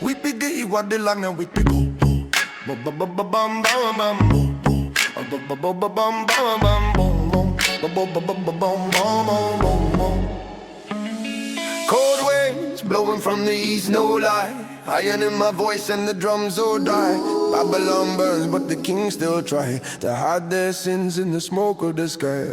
We piggy what the lang now we pick Cold winds blowing from the east, no lie. Iron in my voice and the drums so dry. Babylon burns, but the king still try to hide their sins in the smoke of the sky.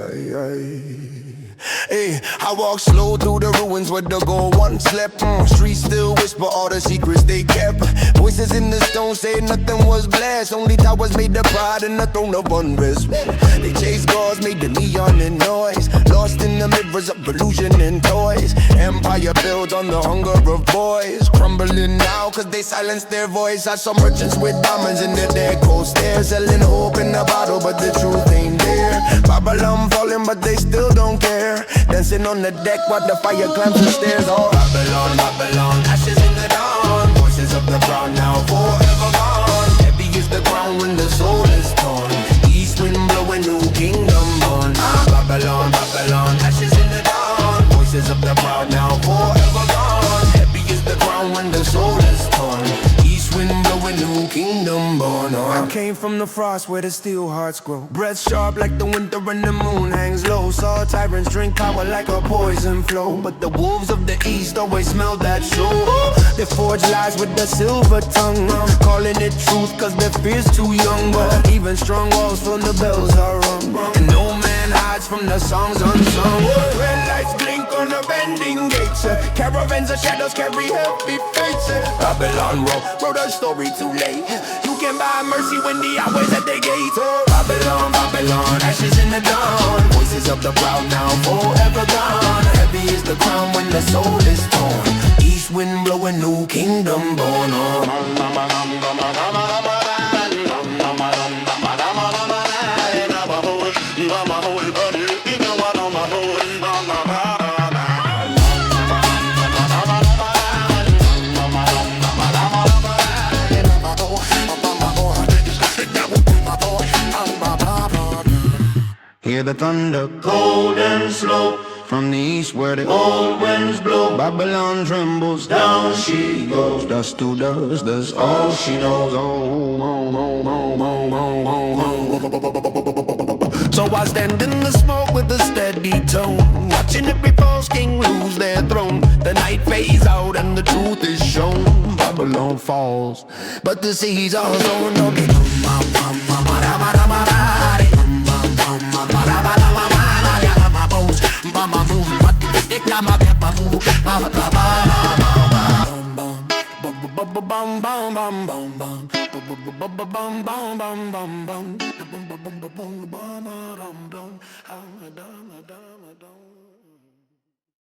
Hey, I walk slow through the ruins where the gold once slept. Streets still whisper all the secrets they kept. Voices in the stone say nothing was blessed. Only towers made the pride and the throne of unrest. They chase gods, made the neon and noise. Lost in the mirrors of illusion and toys. Empire built on the hunger of boys. Crumbling now cause they silenced their voice. I saw merchants with diamonds in their dead cold stares. Selling hope in a bottle but the truth ain't there. Babylon falling but they still don't care. Dancing on the deck while the fire climbs the stairs. Oh, Babylon, Babylon, ashes in the dawn. Voices of the crowd now forever gone. Heavy is the crown when the soul is torn. East wind blowing, new kingdom born. Babylon, Babylon, ashes in the dawn. Voices of the crowd now forever gone. Heavy is the crown when the soul is torn. East wind blowing, new kingdom born. I came from the frost where the steel hearts grow. Breath sharp like the winter when the moon hangs low. Saw tyrants drink power like a poison flow. But the wolves of the east always smell that show. They forge lies with the silver tongue, calling it truth cause their fear's too young. But even strong walls from the bells are rung, and no man hides from the songs unsung. Red lights blink on the bending gates. Caravans of shadows carry heavy fates. Babylon wrote a story too late. You can buy mercy when the hour's at the gate. Babylon, Babylon, ashes in the dawn. Voices of the proud now forever gone. Heavy is the crown when the soul is torn. East wind blowing, new kingdom born. Hear the thunder, cold and slow, from the east where the old winds blow. Babylon trembles, down she goes. Dust to dust, that's all she knows. So I stand in the smoke with a steady tone, watching every false king lose their throne. The night fades out and the truth is shown. Babylon falls, but the seas are sown. Bum